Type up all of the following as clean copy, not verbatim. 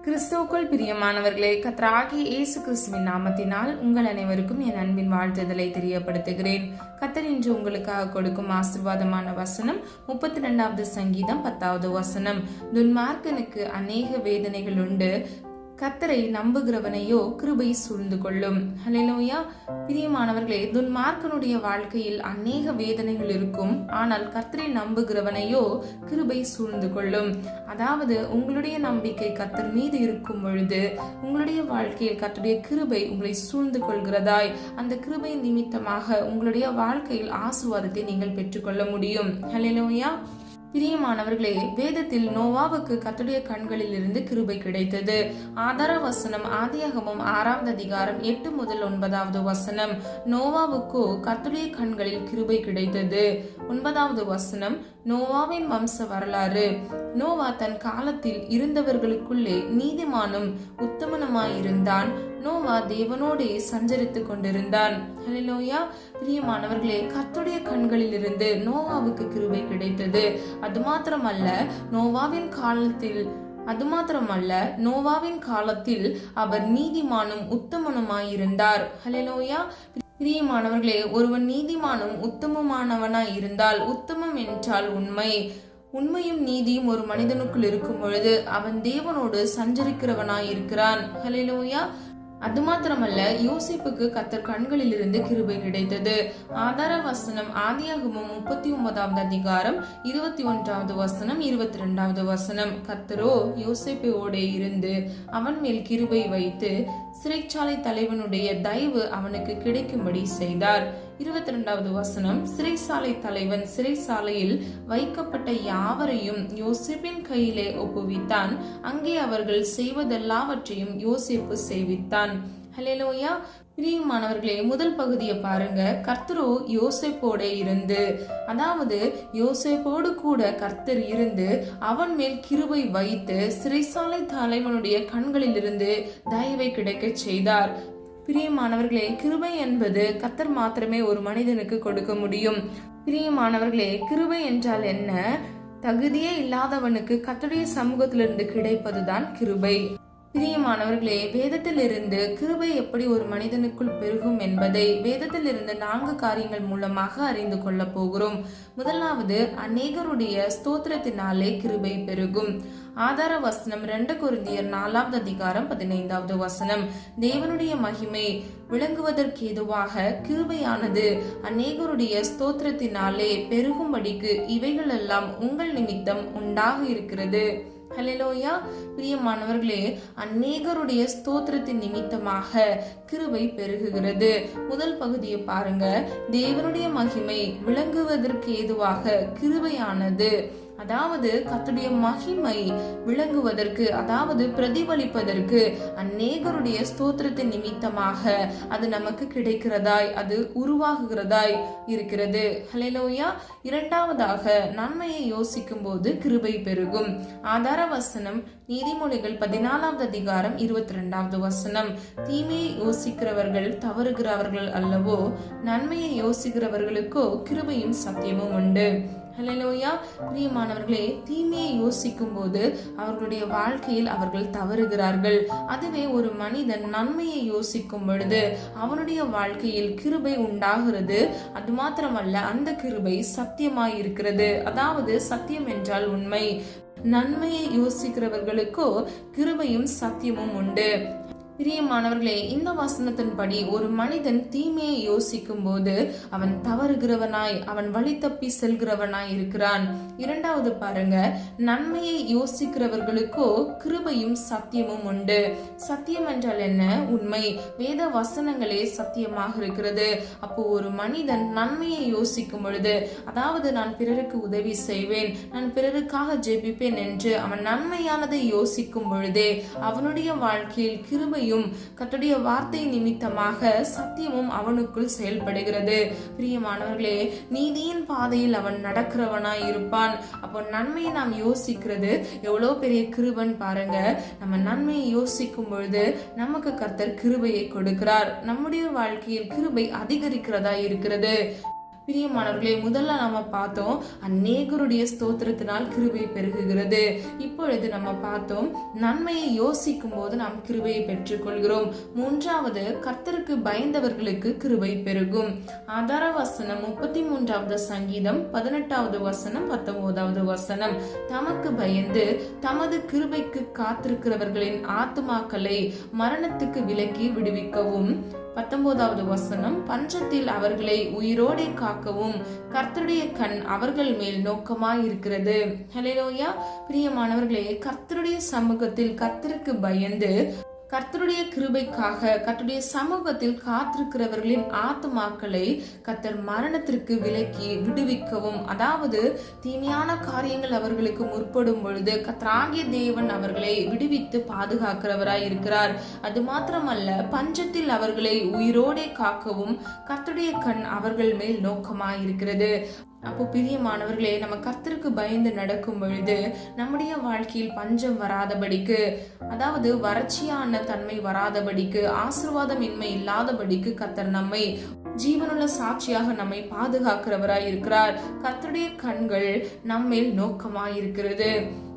கிறிஸ்துவுக்குள் பிரியமானவர்களே, கர்த்தராகிய இயேசு கிறிஸ்துவின் நாமத்தினால் உங்கள் அனைவருக்கும் என் அன்பின் வாழ்த்துதலை தெரியப்படுத்துகிறேன். கர்த்தர் இன்று உங்களுக்காக கொடுக்கும் ஆசீர்வாதமான வசனம் 32வது சங்கீதம் 10வது வசனம். துன்மார்க்கனுக்கு அநேக வேதனைகள் உண்டு, கர்த்தரை நம்புகிறவனையோ கிருபை சூழ்ந்து கொள்ளும். ஹல்லேலூயா. பிரியமானவர்களே, துன்மார்க்கனுடைய வாழ்க்கையில் அநேக வேதனைகள் இருக்கும், ஆனால் கர்த்தரை நம்புகிறவனையோ கிருபை சூழ்ந்து கொள்ளும். அதாவது உங்களுடைய நம்பிக்கை கர்த்தர் மீது இருக்கும் பொழுது உங்களுடைய வாழ்க்கையில் கர்த்தருடைய கிருபை உங்களை சூழ்ந்து கொள்கிறதாய், அந்த கிருபை நிமித்தமாக உங்களுடைய வாழ்க்கையில் ஆசீர்வாதத்தை நீங்கள் பெற்றுக்கொள்ள முடியும். ஹல்லேலூயா. பிரியமானவர்களே, வேதத்தில் நோவாவுக்கு கர்த்தருடைய கண்களில் இருந்து கிருபை கிடைத்தது. ஆதார வசனம் ஆதியாகமம் 6வது அதிகாரம் 8 முதல் 9வது வசனம். நோவாவுக்கோ கர்த்தருடைய கண்களில் கிருபை கிடைத்தது. 9வது வசனம் நோவாவின் வம்ச வரலாறு. நோவா தன் காலத்தில் இருந்தவர்களுக்குள்ளே நீதிமானும் உத்தமனுமாயிருந்தான். நோவா தேவனோடே சஞ்சரித்துக் கொண்டிருந்தான். ஹல்லேலூயா. பிரியமானவர்களே, கர்த்தருடைய கண்களில் இருந்து நோவாவுக்கு கிருபை கிடைத்தது. அது மாத்திரமல்ல நோவாவின் காலத்தில் அவர் நீதிமானும் உத்தமனுமாயிருந்தார். ஹல்லேலூயா. பிரியமானவர்களே, ஒருவன் நீதிமானும் உத்தமமானவனாய் இருந்தால், உத்தமம் என்றால் உண்மையும் நீதியும் ஒரு மனிதனுக்குள் இருக்கும் பொழுது அவன் தேவனோடு சஞ்சரிக்கிறவனாய் இருக்கிறான். ஹல்லேலூயா. அது மாத்திரமல்ல, யோசேப்புக்கு கர்த்தர் கண்களில் இருந்து கிருபை கிடைத்தது. ஆதார வசனம் ஆதியாகமம் 39வது அதிகாரம் 21வது வசனம் 22வது வசனம். கர்த்தரோ யோசேப்போட இருந்து அவன் மேல் கிருபை வைத்து சிறைச்சாலை தலைவனுடைய தயவு அவனுக்கு கிடைக்கும்படி செய்தார். 22வது வசனம். சிறைசாலை தலைவன் சிறைசாலையில் வைக்கப்பட்ட யாவரையும் யோசேப்பின் கையிலே ஒப்புவித்தான். அங்கே அவர்கள் செய்வதெல்லாவற்றையும் யோசேப்பு செய்வித்தான். ஹல்லேலூயா. பிரியமானவர்களே, முதல் பகுதியை பாருங்க. கர்த்தரோ யோசேப்போட இருந்து, அதாவது யோசேப்போடு கூட கர்த்தர் இருந்து அவன் மேல் கிருபை வைத்து சிறைசாலை தலைவனுடைய கண்களில் இருந்து தயவை கிடைக்க செய்தார். பிரியமானவர்களே, கிருபை என்பது கர்த்தர் மாத்திரமே ஒரு மனிதனுக்கு கொடுக்க முடியும். பிரியமானவர்களே, கிருபை என்றால் என்ன? தகுதியே இல்லாதவனுக்கு கர்த்தருடைய சமூகத்திலிருந்து கிடைப்பதுதான் கிருபை. பிரியமானவர்களே, வேதத்திலிருந்து கிருபை எப்படி ஒரு மனிதனுக்குள் பெருகும் என்பதை வேதத்திலிருந்து 4 காரியங்கள் மூலமாக அறிந்து கொள்ள போகிறோம். முதலாவது, அநேகருடைய ஸ்தோத்திரத்தினாலே கிருபை பெருகும். ஆதார வசனம் 2 கொரிந்தியர் 4வது அதிகாரம் 15வது வசனம். தேவனுடைய மகிமை விளங்குவதற்கு ஏதுவாக கிருபையானது அநேகருடைய ஸ்தோத்திரத்தினாலே பெருகும்படிக்கு இவைகள் எல்லாம் உங்கள் நிமித்தம் உண்டாக இருக்கிறது. ஹல்லேலூயா. பிரியமானவர்களே, அநேகருடைய ஸ்தோத்திரத்தின் நிமித்தமாக கிருபை பெருகுகிறது. முதல் பகுதியை பாருங்க. தேவனுடைய மகிமை விளங்குவதற்கு ஏதுவாக கிருபையானது, அதாவது கர்த்தருடைய மகிமை விளங்குவதற்கு, அதாவது பிரதிபலிப்பதற்கு அநேகருடைய ஸ்தோத்திரத்தின் நிமித்தமாக அது நமக்கு கிடைக்கிறதாய், அது உருவாகுகிறதாய் இருக்கிறது. ஹல்லேலூயா. இரண்டாவதாக, நன்மையை யோசிக்கும் போது கிருபை பெருகும். ஆதார வசனம் நீதிமொழிகள் 14வது அதிகாரம் 22வது வசனம். தீமையை யோசிக்கிறவர்கள் தவறுகிறவர்கள் அல்லவோ, நன்மையை யோசிக்கிறவர்களுக்கோ கிருபையும் சத்தியமும் உண்டு. ஹல்லேலூயா. பிரியமானவர்களே, தீமையை யோசிக்கும் போது அவர்களுடைய வாழ்க்கையில் அவர்கள் தவறுகிறார்கள். அதுவே ஒரு மனிதன் நன்மையை யோசிக்கும் பொழுது அவனுடைய வாழ்க்கையில் கிருபை உண்டாகிறது. அது மாத்திரமல்ல, அந்த கிருபை சத்தியமாய் இருக்கிறது. அதாவது சத்தியம் என்றால் உண்மை. நன்மையை யோசிக்கிறவர்களுக்கோ கிருபையும் சத்தியமும் உண்டு. பிரியமானவர்களே, இந்த வசனத்தின்படி ஒரு மனிதன் தீமையை யோசிக்கும் போது அவன் தவறுகிறவனாய், அவன் வழி தப்பி செல்கிறவனாய் இருக்கிறான். இரண்டாவது பாருங்க, நன்மையை யோசிக்கிறவர்களுக்கோ கிருபையும் சத்தியமும் உண்டு. சத்தியம் என்றால் என்ன? உண்மை. வேத வசனங்களே சத்தியமாக இருக்கிறது. அப்போ ஒரு மனிதன் நன்மையை யோசிக்கும் பொழுது, அதாவது நான் பிறருக்கு உதவி செய்வேன், நான் பிறருக்காக ஜெபிப்பேன் என்று அவன் நன்மையானதை யோசிக்கும் பொழுதே அவனுடைய வாழ்க்கையில் கிருபை கர்த்தருடைய வார்த்தை நிமித்தமாக சத்தியமும் அவனுக்குள் செயல்படுகிறது. பிரியமானவர்களே, நீதியின் பாதையில் அவன் நடக்கிறவனாய் இருப்பான். அப்போ நன்மையை நாம் யோசிக்கிறது எவ்வளவு பெரிய கிருபைன்னு பாருங்க. நம்ம நன்மையை யோசிக்கும் பொழுது நமக்கு கர்த்தர் கிருபையை கொடுக்கிறார். நம்முடைய வாழ்க்கையில் கிருபை அதிகரிக்கிறதா இருக்கிறது. பிரியமானவர்களே, முதல்ல நம்ம பார்த்தோம் அநேகருடைய ஸ்தோத்திரத்தினால் கிருபை பெருகுகிறது. இப்பொழுது நம்ம பார்த்தோம் நன்மையை யோசிக்கும் போது நாம் கிருபையை பெற்றுக்கொள்கிறோம். மூன்றாவது, கர்த்தருக்கு பயந்தவர்களுக்கு கிருபை பெருகும். ஆதார வசனம் 33வது சங்கீதம் 18வது வசனம் 19வது வசனம். தமக்கு பயந்து தமது கிருபைக்கு காத்திருக்கிறவர்களின் ஆத்துமாக்களை மரணத்துக்கு விலக்கி விடுவிக்கவும். 19வது வசனம், பஞ்சத்தில் அவர்களை உயிரோடே காக்கவும் கர்த்தருடைய கண் அவர்கள் மேல் நோக்கமாயிருக்கிறது. ஹல்லேலூயா. பிரியமானவர்களே, கர்த்தருடைய சமூகத்தில் கர்த்தருக்கு பயந்து கர்த்தருடைய கிருபைக்காக கர்த்தருடைய சமூகத்தில் காத்திருக்கிறவர்களின் ஆத்துமாக்களை கர்த்தர் மரணத்திற்கு விலக்கி விடுவிக்கவும், அதாவது தீமையான காரியங்கள் அவர்களுக்கு முற்படும் பொழுது கர்த்தராகிய தேவன் அவர்களை விடுவித்து பாதுகாக்கிறவராய் இருக்கிறார். அது மாத்திரமல்ல, பஞ்சத்தில் அவர்களை உயிரோடே காக்கவும் கர்த்தருடைய கண் அவர்கள் மேல் நோக்கமாயிருக்கிறது. அப்போ பிரியமானவர்களே, நம்ம கர்த்தருக்கு பயந்து நடக்கும் பொழுது நம்முடைய வாழ்க்கையில் பஞ்சம் வராதபடிக்கு, அதாவது வறட்சியான தன்மை வராதபடிக்கு, ஆசீர்வாதமின்மை இல்லாதபடிக்கு கர்த்தர் நம்மை ஜீவனுள்ள சாட்சியாக நம்மை பாதுகாக்கிறவராய் இருக்கிறார். கர்த்தருடைய கண்கள் நம்மேல் நோக்கமாய் இருக்கிறது.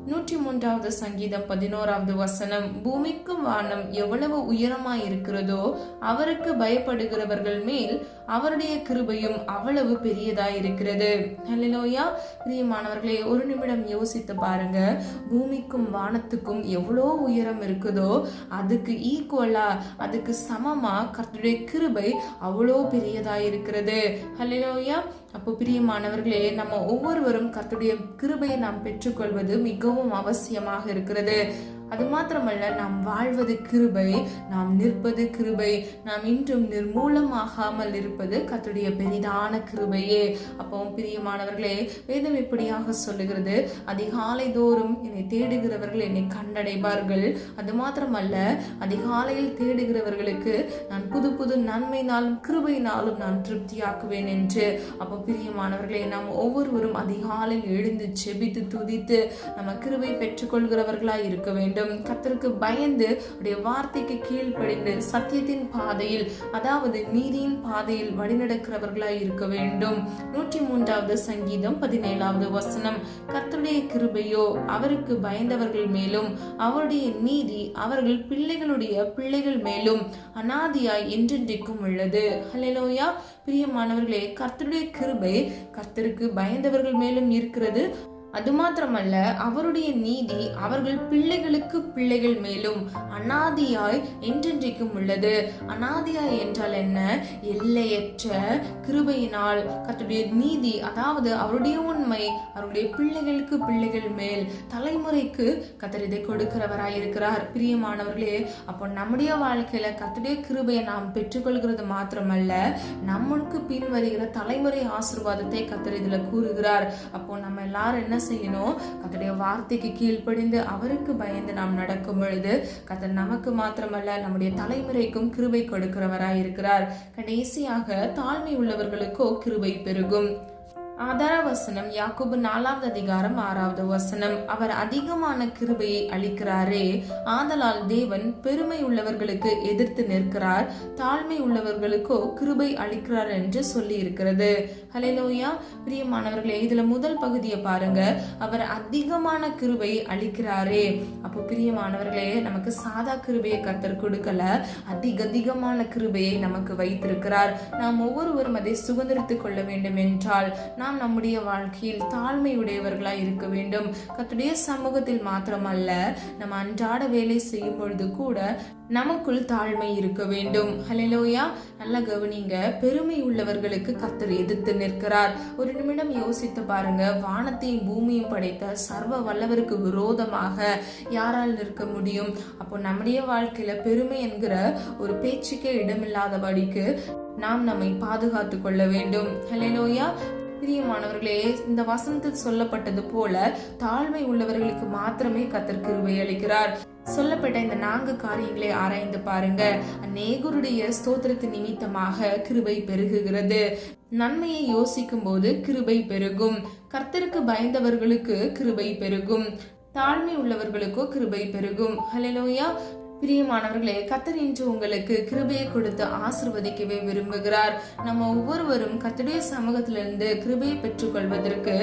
103வது சங்கீதம் 11வது வசனம், பூமிக்கும் வானம் எவ்வளவு உயரமாய் இருக்கிறதோ அவருக்கு பயப்படுகிறவர்கள் மேல் அவருடைய கிருபையும் அவ்வளவு பெரியதாய் இருக்கிறது. ஹல்லேலூயா. பிரியமானவர்களே, ஒரு நிமிடம் யோசித்து பாருங்க. பூமிக்கும் வானத்துக்கும் எவ்வளோ உயரம் இருக்குதோ அதுக்கு ஈக்குவலா, அதுக்கு சமமா கர்த்தருடைய கிருபை அவ்வளோ பெரியதாய் இருக்கிறது. ஹல்லேலூயா. அப்போ பிரியமானவர்களே, நம்ம ஒவ்வொருவரும் கர்த்தருடைய கிருபையை நாம் பெற்றுக்கொள்வது மிகவும் அவசியமாக இருக்கிறது. அது மாத்திரமல்ல, நாம் வாழ்வது கிருபை, நாம் நிற்பது கிருபை, நாம் இன்றும் நிர்மூலமாகாமல் இருப்பது கர்த்தருடைய பெரிதான கிருபையே. அப்போ பிரியமானவர்களே, வேதம் இப்படியாக சொல்லுகிறது, அதிகாலை தோறும் என்னை தேடுகிறவர்கள் என்னை கண்டடைவார்கள். அது மாத்திரமல்ல, அதிகாலையில் தேடுகிறவர்களுக்கு நான் புது புது நன்மையினாலும் கிருபையினாலும் நான் திருப்தியாக்குவேன் என்று. அப்போ பிரியமானவர்களே, நாம் ஒவ்வொருவரும் அதிகாலையில் எழுந்து செபித்து துதித்து நம்ம கிருபை பெற்றுக்கொள்கிறவர்களாய் இருக்க வேண்டும். கர்த்தருக்கு பயந்து அவருடைய வார்த்தைக்கு கீழ்ப்படிந்து சத்தியத்தின் பாதையில், அதாவது நீதியின் பாதையில் வழிநடக்கிறவர்களாய் இருக்க வேண்டும். 103வது சங்கீதம் 17வது வசனம், கர்த்தருடைய கிருபையோ அவருக்கு பயந்தவர்கள் மேலும் அவருடைய நீதி அவர்கள் பிள்ளைகளுடைய பிள்ளைகள் மேலும் அநாதியாய் என்றென்றைக்கும் உள்ளது. ஹல்லேலூயா. பிரியமானவர்களே, கர்த்தருடைய கிருபை கர்த்தருக்கு பயந்தவர்கள் மேலும் இருக்கிறது. அது மாத்திரமல்ல, அவருடைய நீதி அவர்கள் பிள்ளைகளுக்கு பிள்ளைகள் மேலும் அநாதியாய் என்றென்றைக்கும் உள்ளது. அநாதியாய் என்றால் என்ன? எல்லையற்ற கிருபையினால் கர்த்தருடைய நீதி, அதாவது அவருடைய உண்மை அவருடைய பிள்ளைகளுக்கு பிள்ளைகள் மேல் தலைமுறைக்கு கர்த்தர் இதை கொடுக்கிறவராய் இருக்கிறார். பிரியமானவர்களே, அப்போ நம்முடைய வாழ்க்கையில கர்த்தருடைய கிருபையை நாம் பெற்றுக்கொள்கிறது மாத்திரமல்ல, நம்மளுக்கு பின் வருகிற தலைமுறை ஆசீர்வாதத்தை கர்த்தர் இதுல கூறுகிறார். அப்போ நம்ம எல்லாரும் என்ன செய்யணும்? கர்த்தருடைய வார்த்தைக்கு கீழ்ப்படிந்து அவருக்கு பயந்து நாம் நடக்கும் பொழுது கர்த்தர் நமக்கு மாத்திரமல்ல நம்முடைய தலைமுறைக்கும் கிருபை கொடுக்கிறவராய் இருக்கிறார். கடைசியாக, தாழ்மை உள்ளவர்களுக்கோ கிருபை பெருகும். ஆதார வசனம் யாக்கோபு 4வது அதிகாரம் 6வது வசனம், அவர் அதிகமான கிருபையை அளிக்கிறாரே, ஆதலால் தேவன் பெருமை உள்ளவர்களுக்கு எதிர்த்து நிற்கிறார், தாழ்மை உள்ளவர்களுக்கோ கிருபை அளிக்கிறார் என்று சொல்லி இருக்கிறது. ஹல்லேலூயா. பிரியமானவர்களே, இதுல முதல் பகுதியை பாருங்க, அவர் அதிகமான கிருபையை அளிக்கிறாரே. அப்போ பிரியமானவர்களே, நமக்கு சாதா கிருபையை கர்த்தர் கொடுக்கல, அதிகமான கிருபையை நமக்கு வைத்திருக்கிறார். நாம் ஒவ்வொருவரும் அதை சுதந்திரித்துக் கொள்ள வேண்டும் என்றால் நாம் நம்முடைய வாழ்க்கையில் தாழ்மை உடையவர்களாய் இருக்க வேண்டும். கர்த்தருடைய சமூகத்தில் மாத்திரமல்ல, நம்ம அன்றாட வேலை செய்யும் பொழுது கூட நமக்குள் தாழ்மை இருக்க வேண்டும். ஹல்லேலூயா. நல்லா கவனிங்க, பெருமை உள்ளவர்களுக்கு கர்த்தர் எதிர்த்து நிற்கிறார். ஒரு நிமிடம் யோசித்து பாருங்க, வானத்தையும் பூமியும் படைத்த சர்வ வல்லவருக்கு விரோதமாக யாரால் நிற்க முடியும்? அப்போ நம்முடைய வாழ்க்கையில பெருமை என்கிற ஒரு பேச்சுக்கே இடமில்லாதபடிக்கு நாம் நம்மை பாதுகாத்து கொள்ள வேண்டும். ஹல்லேலூயா. பிரியமானவர்களே, இந்த வசனத்தில் சொல்லப்பட்டது போல தாழ்மை உள்ளவர்களுக்கு மாத்திரமே கர்த்தர் கிருபை அளிக்கிறார். சொல்லப்பட்ட இந்த 4 காரியங்களை ஆராய்ந்து பாருங்க. அநேகருடைய ஸ்தோத்திரத்தின் நிமித்தமாக கிருபை பெருகுகிறது. நன்மையை யோசிக்கும் போது கிருபை பெருகும். கர்த்தருக்கு பயந்தவர்களுக்கு கிருபை பெருகும். தாழ்மை உள்ளவர்களுக்கோ கிருபை பெருகும். ஹல்லேலூயா. பிரியமானவர்களே, கர்த்தர் இன்று உங்களுக்கு கிருபையை கொடுத்து ஆசிர்வதிக்கவே விரும்புகிறார். நம்ம ஒவ்வொருவரும் கர்த்தருடைய சமூகத்திலிருந்து கிருபையை பெற்றுக்கொள்வதற்கு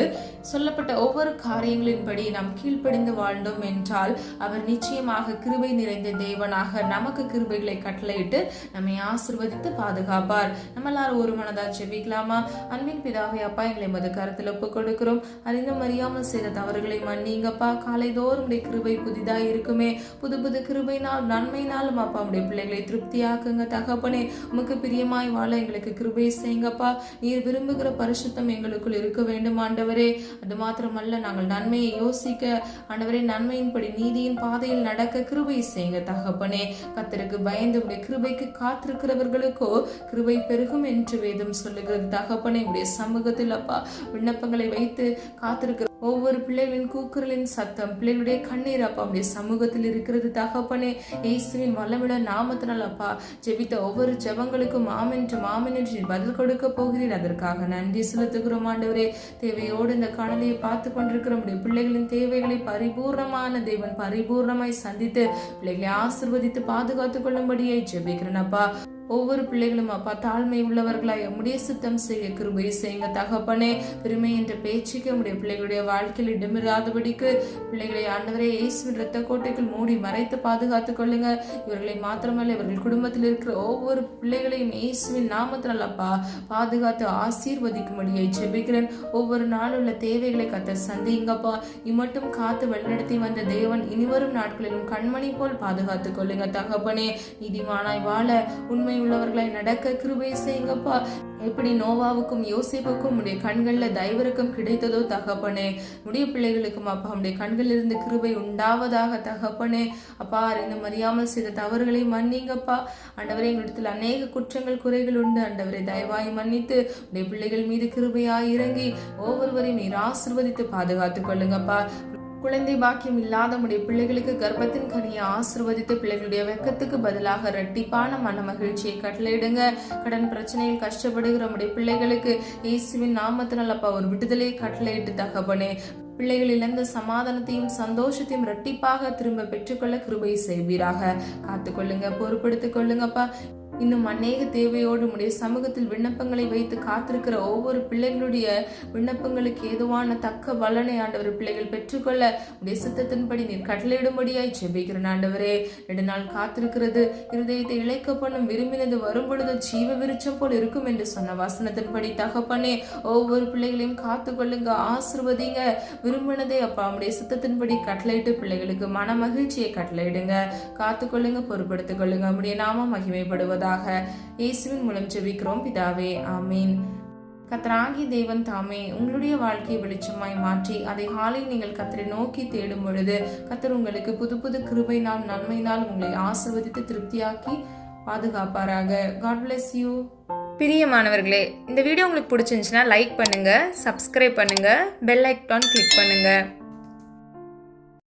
சொல்லப்பட்ட ஒவ்வொரு காரியங்களின்படி நாம் கீழ்ப்படிந்து வாழ்ந்தோம் என்றால் அவர் நிச்சயமாக கிருபை நிறைந்த தேவனாக நமக்கு கிருபைகளை கட்டளையிட்டு நம்மை ஆசிர்வதித்து பாதுகாப்பார். நம்ம எல்லாரும் ஒரு மனதா ஜெபிக்கலாமா? அன்பின் பிதாவே, அப்பா, எங்களை மது கருத்தில் ஒப்புக் கொடுக்கிறோம். அறிந்தும் அறியாமல் செய்த தவறுகளை மன்னிங்கப்பா. காலைதோறும் உடைய கிருபை புதிதாக இருக்குமே. புது புது கிருபைனால் நன்மைனாலும் அப்பா உடைய பிள்ளைகளை திருப்தியாக்குங்க தகப்பனே. உமக்கு பிரியமாய் வாழ எங்களுக்கு கிருபை செய்யுங்கப்பா. நீர் விரும்புகிற பரிசுத்தம் எங்களுக்குள் இருக்க வேண்டும் ஆண்டவரே. அது மாத்திரமல்ல, நாங்கள் நன்மையை யோசிக்க ஆண்டவரே, நன்மையின்படி நீதியின் பாதையில் நடக்க கிருபை செய்யுங்க தகப்பனே. கர்த்தருக்கு பயந்து உடைய கிருபைக்கு காத்திருக்கிறவர்களுக்கோ கிருபை பெருகும் என்று வேதம் சொல்லுகிறது தகப்பனே. உடைய சமூகத்தில் அப்பா விண்ணப்பங்களை வைத்து காத்திருக்கிற ஒவ்வொரு பிள்ளைகளின் கூக்குரலின் சத்தம், பிள்ளைகளுடைய கண்ணீர் அப்பா உடைய சமூகத்தில் இருக்கிறது தகப்பனே. இயேசுவின் வல்லமிட நாமத்தினால் அப்பா ஜெபித்த ஒவ்வொரு ஜெபங்களுக்கும் ஆமென் என்று பதில் கொடுக்க போகிறீர். அதற்காக நன்றி செலுத்துகிறோம் ஆண்டவரே. தேவையோடு இந்த காணொலியை பார்த்து கொண்டிருக்கிற உடைய பிள்ளைகளின் தேவைகளை பரிபூர்ணமான தேவன் பரிபூர்ணமாய் சந்தித்து பிள்ளைகளை ஆசிர்வதித்து பாதுகாத்துக் கொள்ளும்படியே ஜெபிக்கிறேன் அப்பா. ஒவ்வொரு பிள்ளைகளும் அப்பா தாழ்மை உள்ளவர்களாய் உம்முடைய சித்தம் செய்ய கிருபை செய்யுங்க தகப்பனே. பெருமை என்ற பேச்சுக்கு உம்முடைய பிள்ளைகளுடைய வாழ்க்கையில் இடமிராதபடிக்கு பிள்ளைகளை ஆண்டவரே இயேசுவின் இரத்த கோட்டைக்குள் மூடி மறைத்து பாதுகாத்துக் கொள்ளுங்க. இவர்களை மாத்திரமல்ல, இவர்கள் குடும்பத்தில் இருக்கிற ஒவ்வொரு பிள்ளைகளையும் இயேசுவின் நாமத்தினால் அப்பா பாதுகாத்து ஆசீர்வதிக்கும்படியை ஜெபிக்கிறேன். ஒவ்வொரு நாள் உள்ள தேவைகளை கர்த்தர் சந்திங்கப்பா. இம்மட்டும் காத்து வழிநடத்தி வந்த தேவன் இனிவரும் நாட்களிலும் கண்மணி போல் பாதுகாத்துக் கொள்ளுங்க தகப்பனே. நீதிமானாய் வாழ உண்மை உள்ளவர்களாய் நடக்க கிருபை செய்யுங்கப்பா. எப்படி நோவாவுக்கும் யோசேப்புக்கும் உடைய கண்கள்ல தயவிறக்கம் கிடைத்ததோ தகப்பனே, உடைய பிள்ளைகளுக்கும் அப்பா உடைய கண்களில் இருந்து கிருபை உண்டாவதாக தகப்பனே. அப்பா, அறிந்தும் அறியாமல் செய்த தவறுகளை மன்னிங்கப்பா. ஆண்டவரே, எங்களிடத்தில் அநேக குற்றங்கள் குறைகள் உண்டு ஆண்டவரை, தயவாய் மன்னித்து உடைய பிள்ளைகள் மீது கிருபையாய் இறங்கி ஒவ்வொருவரையும் நீர் ஆசீர்வதித்து பாதுகாத்துக் கொள்ளுங்கப்பா. குழந்தை பாக்கியம் இல்லாத உடைய பிள்ளைகளுக்கு கர்ப்பத்தின் கனியை ஆசிர்வதித்து பிள்ளைகளுடைய வெக்கத்துக்கு பதிலாக இரட்டிப்பான மன மகிழ்ச்சியை கட்டளையிடுங்க. கடன் பிரச்சனையில் கஷ்டப்படுகிற உடைய பிள்ளைகளுக்கு இயேசுவின் நாமத்தினால் அப்பா ஒரு விடுதலையை கட்டளையிட்டு தகப்பனே. பிள்ளைகள் இழந்த சமாதானத்தையும் சந்தோஷத்தையும் இரட்டிப்பாக திரும்ப பெற்றுக்கொள்ள கிருபை செய்வீராக. காத்துக்கொள்ளுங்க, பொறுப்படுத்திக் கொள்ளுங்கப்பா. இன்னும் அநேக தேவையோடு உடைய சமூகத்தில் விண்ணப்பங்களை வைத்து காத்திருக்கிற ஒவ்வொரு பிள்ளைகளுடைய விண்ணப்பங்களுக்கு ஏதுவான தக்க பலனை ஆண்டவர் பிள்ளைகள் பெற்றுக்கொள்ள உடைய சித்தத்தின்படி நீர் கட்டளையிடும்படியாய் ஜெபிக்கிறேன் ஆண்டவரே. 2 நாள் காத்திருக்கிறது இருதயத்தை இழைக்க பண்ணும், விரும்பினது வரும் பொழுது ஜீவ விருட்சம் போல் இருக்கும் என்று சொன்ன வசனத்தின்படி தகப்பனே ஒவ்வொரு பிள்ளைகளையும் காத்து கொள்ளுங்க, ஆசிர்வதிங்க. விரும்பினதே அப்பா உடைய சித்தத்தின்படி கட்டளையிட்டு பிள்ளைகளுக்கு மன மகிழ்ச்சியை கட்டளையிடுங்க. காத்துக்கொள்ளுங்க, பொறுப்படுத்திக் கொள்ளுங்க. உடைய நாமம் மகிமைப்படுவதாக இயேசுவின் மூலம் ஜெபிக்கிறோம் பிதாவே, ஆமீன். கர்த்தராகிய தேவன் தாமே உங்களுடைய வாழ்க்கையை வெளிச்சமாய் மாற்றி அதை காலை நீங்கள் கர்த்தரை நோக்கி தேடும் பொழுது கர்த்தர் உங்களுக்கு புது புது கிருபையினால் நன்மையினால் உங்களை ஆசீர்வதித்து திருப்தியாக்கி பாதுகாப்பாராக. God bless you. பிரியமானவர்களே, இந்த வீடியோ உங்களுக்கு பிடிச்சிருந்துச்சுன்னா லைக் பண்ணுங்க, சப்ஸ்கிரைப் பண்ணுங்க, பெல் ஐக்கான் கிளிக் பண்ணுங்க.